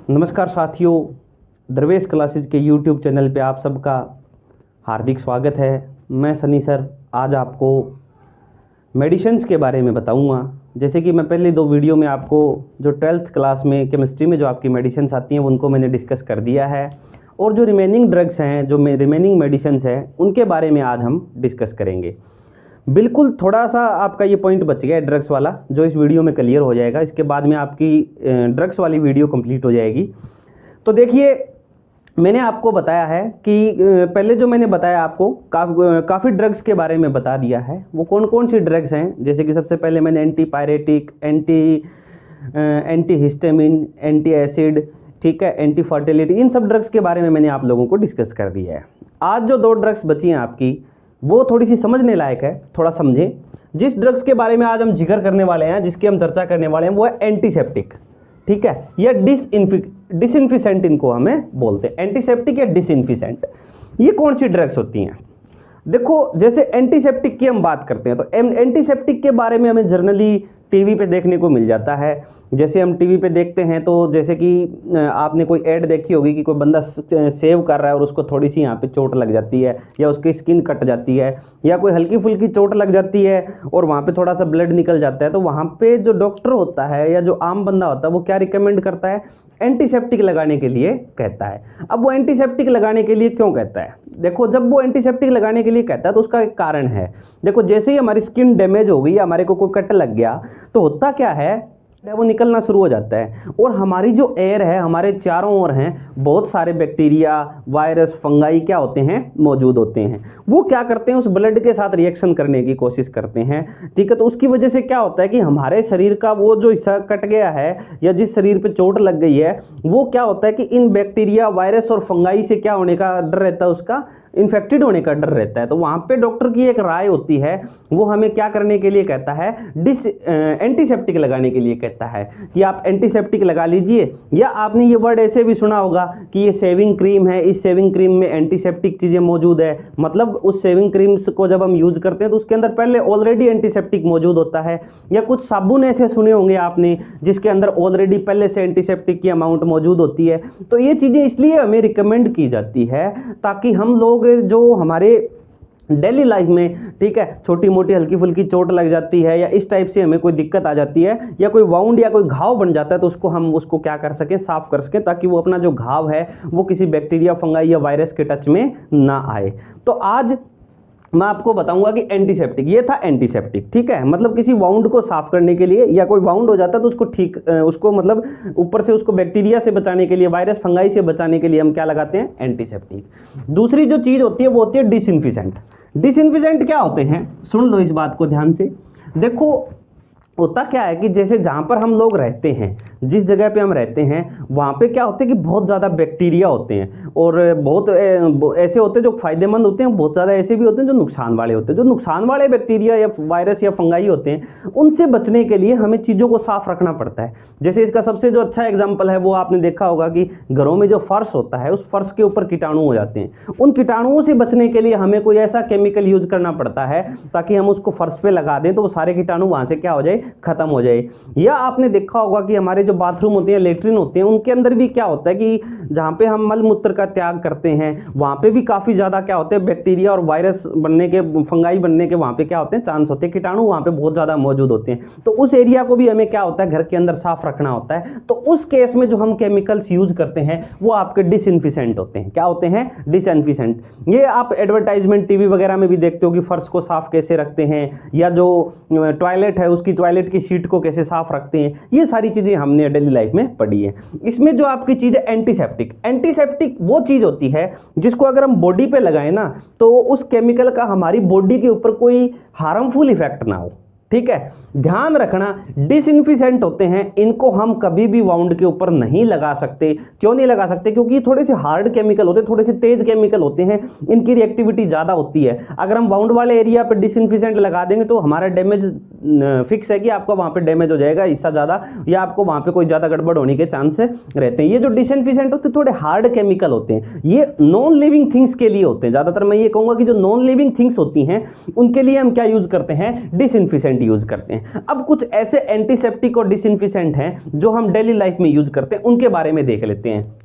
नमस्कार साथियों, दरवेश क्लासेज के YouTube चैनल पे आप सबका हार्दिक स्वागत है। मैं सनी सर आज आपको मेडिसिन्स के बारे में बताऊंगा। जैसे कि मैं पहले 2 वीडियो में आपको जो 12th क्लास में केमिस्ट्री में जो आपकी मेडिसिन्स आती हैं उनको मैंने डिस्कस कर दिया है, और जो रिमेनिंग ड्रग्स हैं, जो रिमेनिंग मेडिसिन्स हैं, उनके बारे में आज हम डिस्कस करेंगे। बिल्कुल थोड़ा सा आपका ये पॉइंट बच गया है ड्रग्स वाला, जो इस वीडियो में क्लियर हो जाएगा। इसके बाद में आपकी ड्रग्स वाली वीडियो कंप्लीट हो जाएगी। तो देखिए, मैंने आपको बताया है कि पहले जो मैंने बताया आपको काफ़ी ड्रग्स के बारे में बता दिया है। वो कौन कौन सी ड्रग्स हैं, जैसे कि सबसे पहले मैंने antipyretic, anti histamine, anti acid, ठीक है, एंटी फर्टिलिटी, इन सब ड्रग्स के बारे में मैंने आप लोगों को डिस्कस कर दिया है। आज जो 2 ड्रग्स बची हैं आपकी, वो थोड़ी सी समझने लायक है, थोड़ा समझें। जिस ड्रग्स के बारे में आज हम जिक्र करने वाले हैं, जिसकी हम चर्चा करने वाले हैं, वो है एंटीसेप्टिक, ठीक है, या डिसइंफिसेंट इनको हमें बोलते हैं। एंटीसेप्टिक या डिसइंफिसेंट, ये कौन सी ड्रग्स होती हैं? देखो, जैसे एंटीसेप्टिक की हम बात करते हैं तो एंटीसेप्टिक के बारे में हमें जनरली टीवी पे देखने को मिल जाता है। जैसे हम टीवी पे देखते हैं तो जैसे कि आपने कोई ऐड देखी होगी कि कोई बंदा सेव कर रहा है और उसको थोड़ी सी यहाँ पे चोट लग जाती है, या उसकी स्किन कट जाती है, या कोई हल्की फुल्की चोट लग जाती है और वहाँ पे थोड़ा सा ब्लड निकल जाता है। तो वहाँ पे जो डॉक्टर होता है या जो आम बंदा होता है, वो क्या रिकमेंड करता है? एंटीसेप्टिक लगाने के लिए कहता है। अब वो एंटीसेप्टिक लगाने के लिए क्यों कहता है? देखो, जब वो एंटीसेप्टिक लगाने के लिए कहता है तो उसका एक कारण है। देखो, जैसे ही हमारी स्किन डैमेज हो गई या हमारे को कोई कट लग गया, तो होता क्या है, वो निकलना शुरू हो जाता है, और हमारी जो एयर है, हमारे चारों ओर हैं बहुत सारे बैक्टीरिया, वायरस, फंगाई क्या होते हैं, मौजूद होते हैं। वो क्या करते हैं, उस ब्लड के साथ रिएक्शन करने की कोशिश करते हैं, ठीक है। तो उसकी वजह से क्या होता है कि हमारे शरीर का वो जो हिस्सा कट गया है या जिस शरीर पे चोट लग गई है, वो क्या होता है कि इन बैक्टीरिया, वायरस और फंगाई से क्या होने का डर रहता है, उसका इन्फेक्टेड होने का डर रहता है। तो वहाँ पे डॉक्टर की एक राय होती है, वो हमें क्या करने के लिए कहता है, एंटीसेप्टिक लगाने के लिए कहता है कि आप एंटीसेप्टिक लगा लीजिए। या आपने ये वर्ड ऐसे भी सुना होगा कि ये शेविंग क्रीम है, इस शेविंग क्रीम में एंटीसेप्टिक चीज़ें मौजूद है। मतलब उस शेविंग क्रीम्स को जब हम यूज करते हैं तो उसके अंदर पहले ऑलरेडी एंटीसेप्टिक मौजूद होता है। या कुछ साबुन ऐसे सुने होंगे आपने जिसके अंदर ऑलरेडी पहले से एंटीसेप्टिक की अमाउंट मौजूद होती है। तो ये चीज़ें इसलिए हमें रिकमेंड की जाती है ताकि हम लोग जो हमारे डेली लाइफ में, ठीक है, छोटी मोटी हल्की फुल्की चोट लग जाती है या इस टाइप से हमें कोई दिक्कत आ जाती है या कोई वाउंड या कोई घाव बन जाता है, तो उसको क्या कर सकें, साफ कर सकें, ताकि वो अपना जो घाव है वो किसी बैक्टीरिया, फंगाई या वायरस के टच में ना आए। तो आज मैं आपको बताऊंगा कि एंटीसेप्टिक, ये था एंटीसेप्टिक, ठीक है, मतलब किसी वाउंड को साफ करने के लिए, या कोई वाउंड हो जाता है तो उसको मतलब ऊपर से उसको बैक्टीरिया से बचाने के लिए, वायरस, फंगाई से बचाने के लिए हम क्या लगाते हैं, एंटीसेप्टिक। दूसरी जो चीज होती है वो होती है डिसइंफिसेंट। डिसइंफिसेंट क्या होते हैं, सुन लो इस बात को ध्यान से। देखो, होता क्या है कि जैसे जहाँ पर हम लोग रहते हैं, जिस जगह पे हम रहते हैं, वहाँ पे क्या होते हैं कि बहुत ज़्यादा बैक्टीरिया होते हैं, और बहुत ऐसे होते हैं जो फायदेमंद होते हैं, बहुत ज़्यादा ऐसे भी होते हैं जो नुकसान वाले होते हैं। जो नुकसान वाले बैक्टीरिया या वायरस या फंगाई होते हैं, उनसे बचने के लिए हमें चीज़ों को साफ रखना पड़ता है। जैसे इसका सबसे जो अच्छा एग्जाम्पल है वो आपने देखा होगा कि घरों में जो फर्श होता है, उस फर्श के ऊपर कीटाणु हो जाते हैं। उन कीटाणुओं से बचने के लिए हमें कोई ऐसा केमिकल यूज करना पड़ता है ताकि हम उसको फर्श पे लगा दें तो वो सारे कीटाणु वहाँ से क्या हो जाए, खत्म हो जाए। या आपने देखा होगा कि हमारे जो बाथरूम होते हैं, लेटरिन होते हैं, उनके अंदर भी क्या होता है कि जहाँ पे हम मल मूत्र का त्याग करते हैं, वहाँ पे भी काफ़ी ज़्यादा क्या होते हैं, बैक्टीरिया और वायरस बनने के, फंगाई बनने के वहाँ पे क्या होते हैं, चांस होते हैं, कीटाणु वहाँ पे बहुत ज़्यादा मौजूद होते हैं। तो उस एरिया को भी हमें क्या होता है, घर के अंदर साफ रखना होता है। तो उस केस में जो हम केमिकल्स यूज करते हैं वो आपके डिसइंफिसेंट होते हैं। क्या होते हैं, डिसइंफिसेंट। ये आप एडवर्टाइजमेंट टीवी वगैरह में भी देखते हो कि फर्श को साफ कैसे रखते हैं, या जो टॉयलेट है उसकी टॉयलेट की शीट को कैसे साफ रखते हैं। ये सारी चीजें हमने डेली लाइफ में पढ़ी है। इसमें जो आपकी चीज है एंटीसेप्टिक, एंटीसेप्टिक वो चीज होती है जिसको अगर हम बॉडी पे लगाएं ना, तो उस केमिकल का हमारी बॉडी के ऊपर कोई हार्मफुल इफेक्ट ना हो, ठीक है। ध्यान रखना, डिसइंफिसेंट होते हैं, इनको हम कभी भी वाउंड के ऊपर नहीं लगा सकते। क्यों नहीं लगा सकते? क्योंकि ये थोड़े से हार्ड केमिकल होते हैं, थोड़े से तेज केमिकल होते हैं, इनकी रिएक्टिविटी ज़्यादा होती है। अगर हम वाउंड वाले एरिया पे डिसइंफिसेंट लगा देंगे तो हमारा डैमेज फिक्स है कि आपका वहाँ पे डैमेज हो जाएगा हिस्सा ज़्यादा, या आपको वहाँ पे कोई ज़्यादा गड़बड़ होने के चांस रहते हैं। ये जो डिसइंफिसेंट होते हैं थोड़े हार्ड केमिकल होते हैं, ये नॉन लिविंग थिंग्स के लिए होते हैं। ज़्यादातर मैं ये कहूँगा कि जो नॉन लिविंग थिंग्स होती हैं उनके लिए हम क्या यूज़ करते हैं, डिसइंफिसेंट डिसइंफिशेंट यूज करते हैं। अब कुछ ऐसे एंटीसेप्टिक और डिसइंफिशेंट हैं जो हम डेली लाइफ में यूज करते हैं, उनके बारे में देख लेते हैं।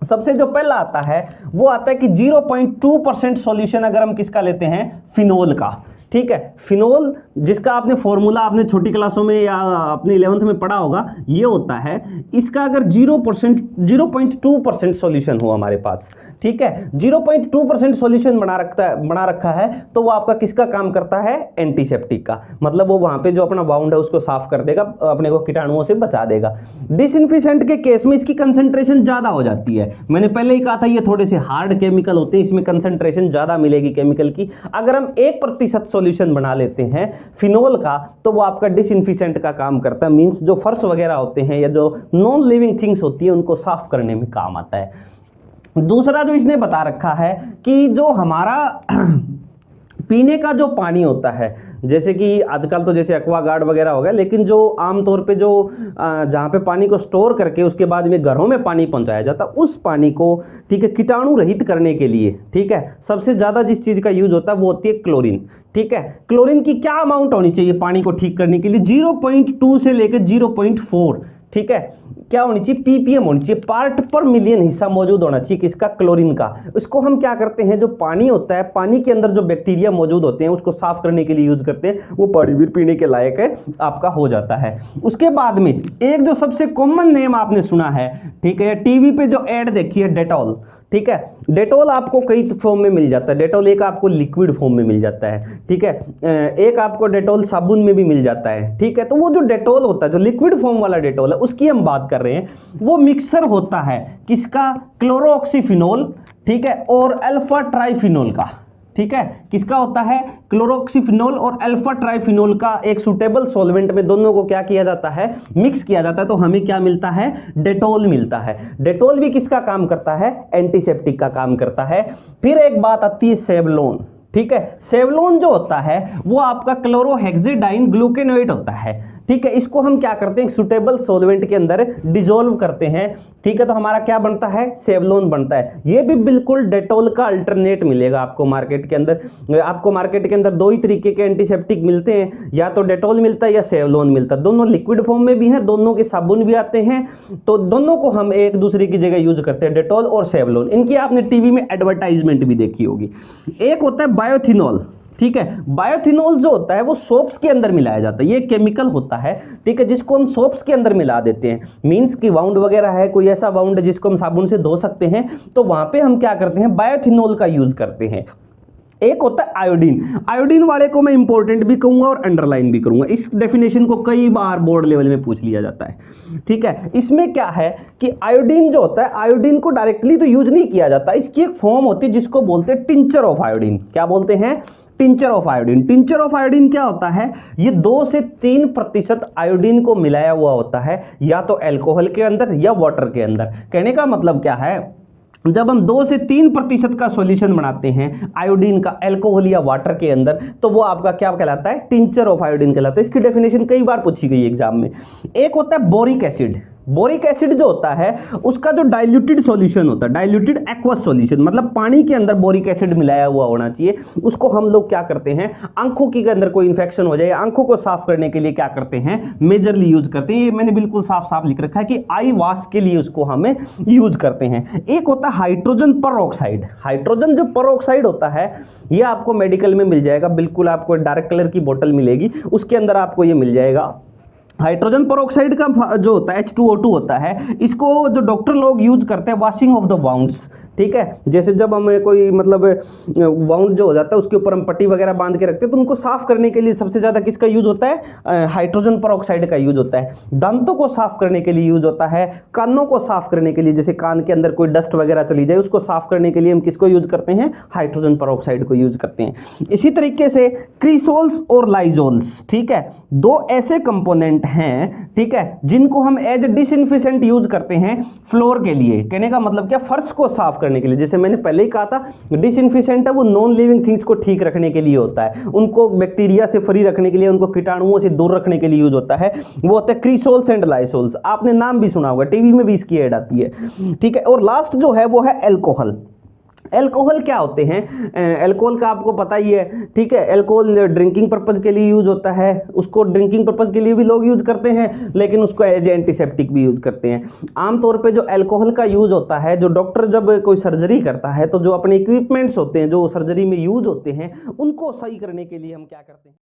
सबसे जो पहला आता है वो आता है कि 0.2% सॉल्यूशन अगर हम किसका लेते हैं, फिनोल का। ठीक है, फिनोल जिसका आपने फॉर्मूला आपने छोटी क्लासों में या अपने 11th में पढ़ा होगा, ये होता है इसका अगर 0.2% सॉल्यूशन हो हमारे पास, ठीक है, 0.2% सॉल्यूशन बना रखा है तो वो आपका किसका काम करता है, एंटीसेप्टिक का। मतलब वो वहां पे जो अपना वाउंड है उसको साफ कर देगा, अपने को कीटाणुओं से बचा देगा। डिसइंफिशेंट के केस में इसकी कंसंट्रेशन ज्यादा हो जाती है। मैंने पहले ही कहा था ये थोड़े से हार्ड केमिकल होते हैं, इसमें कंसंट्रेशन ज्यादा मिलेगी केमिकल की। अगर हम 1% सॉल्यूशन बना लेते हैं फिनोल का तो वो आपका डिसइंफिशेंट का काम करता है। मींस जो फर्श वगैरह होते हैं या जो नॉन लिविंग थिंग्स होती है उनको साफ करने में काम आता है। दूसरा जो इसने बता रखा है कि जो हमारा पीने का जो पानी होता है, जैसे कि आजकल तो जैसे एक्वागार्ड वगैरह हो गया, लेकिन जो आमतौर पे जो जहाँ पे पानी को स्टोर करके उसके बाद में घरों में पानी पहुंचाया जाता है, उस पानी को, ठीक है, कीटाणु रहित करने के लिए, ठीक है, सबसे ज़्यादा जिस चीज़ का यूज होता है वो होती है क्लोरीन। ठीक है, क्लोरीन की क्या अमाउंट होनी चाहिए पानी को ठीक करने के लिए, 0.2 से लेकर 0.4, ठीक है, क्या होनी चाहिए, ppm होनी चाहिए, पार्ट पर मिलियन हिस्सा मौजूद होना चाहिए किसका, क्लोरीन का। इसको हम क्या करते हैं, जो पानी होता है, पानी के अंदर जो बैक्टीरिया मौजूद होते हैं उसको साफ करने के लिए यूज करते हैं, वो पानी भी पीने के लायक है आपका हो जाता है। उसके बाद में एक जो सबसे कॉमन नेम आपने सुना है, ठीक है, टीवी पे जो एड देखी है, डेटॉल। ठीक है, डेटॉल आपको कई फॉर्म में मिल जाता है। डेटॉल एक आपको लिक्विड फॉर्म में मिल जाता है, ठीक है, एक आपको डेटॉल साबुन में भी मिल जाता है। ठीक है, तो वो जो डेटॉल होता है, जो लिक्विड फॉर्म वाला डेटॉल है, उसकी हम बात कर रहे हैं। वो मिक्सर होता है किसका, क्लोरोऑक्सीफिनोल, ठीक है, और अल्फा ट्राइफिनोल का। ठीक है, किसका होता है, क्लोरोऑक्सीफिनोल और अल्फा ट्राइफिनोल का एक सुटेबल सॉल्वेंट में दोनों को क्या किया जाता है, मिक्स किया जाता है, तो हमें क्या मिलता है, डेटॉल मिलता है। डेटॉल भी किसका काम करता है, एंटीसेप्टिक का काम करता है। फिर एक बात आती है सेवलोन। ठीक है, सेवलोन जो होता है वो आपका क्लोरोहेक्सिडाइन ग्लूकेनोएट होता है। ठीक है, इसको हम क्या करते हैं, सुटेबल सॉल्वेंट के अंदर डिसॉल्व करते हैं। ठीक है, तो हमारा क्या बनता है, सेवलोन बनता है। ये भी बिल्कुल डेटॉल का अल्टरनेट मिलेगा आपको मार्केट के अंदर। आपको मार्केट के अंदर दो ही तरीके के एंटीसेप्टिक मिलते हैं, या तो डेटॉल मिलता है या सेवलोन मिलता है। दोनों लिक्विड फॉर्म में भी हैं, दोनों के साबुन भी आते हैं, तो दोनों को हम एक दूसरे की जगह यूज करते हैं, डेटॉल और सेवलोन। इनकी आपने टीवी में एडवर्टाइजमेंट भी देखी होगी। एक होता है बायोथिनॉल। ठीक है, बायोथिनॉल जो होता है वो सोप्स के अंदर मिलाया जाता है। ये केमिकल होता है, ठीक है, जिसको हम सोप्स के अंदर मिला देते हैं। मींस की वाउंड वगैरह है, कोई ऐसा वाउंड है जिसको हम साबुन से धो सकते हैं, तो वहां पे हम क्या करते हैं, बायोथिनॉल का यूज करते हैं। एक होता है आयोडीन। आयोडीन वाले को मैं इंपॉर्टेंट भी कहूंगा और अंडरलाइन भी करूंगा। इस डेफिनेशन को कई बार बोर्ड लेवल में पूछ लिया जाता है। ठीक है, इसमें क्या है कि आयोडीन जो होता है, आयोडीन को डायरेक्टली तो यूज नहीं किया जाता, इसकी एक फॉर्म होती है जिसको बोलते हैं टिंचर ऑफ आयोडीन। क्या बोलते हैं, tincture of iodine. Tincture of iodine क्या होता है, ये 2 से 3% आयोडीन को मिलाया हुआ होता है, या तो अल्कोहल के अंदर या वाटर के अंदर। कहने का मतलब क्या है, जब हम 2 से 3% का सॉल्यूशन बनाते हैं आयोडीन का अल्कोहल या वाटर के अंदर, तो वो आपका क्या कहलाता है, टिंचर ऑफ आयोडीन कहलाता है। इसकी डेफिनेशन कई बार पूछी गई एग्जाम में। एक होता है बोरिक एसिड। बोरिक एसिड जो होता है उसका जो डाइल्यूटेड सॉल्यूशन होता है, डाइल्यूटेड एक्वस सॉल्यूशन, मतलब पानी के अंदर बोरिक एसिड मिलाया हुआ होना चाहिए। उसको हम लोग क्या करते हैं, आंखों के अंदर कोई इंफेक्शन हो जाए, आंखों को साफ करने के लिए क्या करते हैं, मेजरली यूज करते हैं। ये मैंने बिल्कुल साफ साफ लिख रखा है कि आई वॉश के लिए उसको हमें यूज करते हैं। एक होता है हाइड्रोजन परऑक्साइड। हाइड्रोजन जो परऑक्साइड होता है ये आपको मेडिकल में मिल जाएगा, बिल्कुल आपको डार्क कलर की बोतल मिलेगी, उसके अंदर आपको ये मिल जाएगा। हाइड्रोजन परऑक्साइड का जो होता है H2O2 होता है, इसको जो डॉक्टर लोग यूज करते हैं वॉशिंग ऑफ द वाउंड्स। ठीक है, जैसे जब हमें कोई मतलब वाउंड जो हो जाता है उसके ऊपर हम पट्टी वगैरह बांध के रखते हैं, तो उनको साफ करने के लिए सबसे ज्यादा किसका यूज होता है, हाइड्रोजन परऑक्साइड का यूज होता है। दांतों को साफ करने के लिए यूज होता है, कानों को साफ करने के लिए, जैसे कान के अंदर कोई डस्ट वगैरह चली जाए उसको साफ करने के लिए हम किसको यूज करते हैं, हाइड्रोजन परऑक्साइड को यूज करते हैं। इसी तरीके से क्रिसोल्स और लाइजोल्स, ठीक है, 2 ऐसे कंपोनेंट हैं, ठीक है, जिनको हम एज डिसइंफिशेंट यूज करते हैं फ्लोर के लिए। कहने का मतलब क्या, फर्श को साफ करने के लिए। जैसे मैंने पहले ही कहा था, डिसइंफिशेंट है वो नॉन लिविंग थिंग्स को ठीक रखने के लिए होता है, उनको बैक्टीरिया से फ्री रखने के लिए, उनको कीटाणुओं से दूर रखने के लिए यूज होता है। वो होता है क्रिसोल्स एंड लाइसोल्स। आपने नाम भी सुना होगा, टीवी में भी इसकी ऐड आती है। ठीक है, और लास्ट जो है वो है एल्कोहल। अल्कोहल क्या होते हैं? अल्कोहल का आपको पता ही है, ठीक है। अल्कोहल ड्रिंकिंग पर्पज़ के लिए यूज होता है, उसको ड्रिंकिंग पर्पज़ के लिए भी लोग यूज करते हैं, लेकिन उसको एज एंटीसेप्टिक भी यूज करते हैं। आमतौर पे जो अल्कोहल का यूज होता है, जो डॉक्टर जब कोई सर्जरी करता है तो जो अपने इक्विपमेंट्स होते हैं जो सर्जरी में यूज होते हैं, उनको सही करने के लिए हम क्या करते हैं?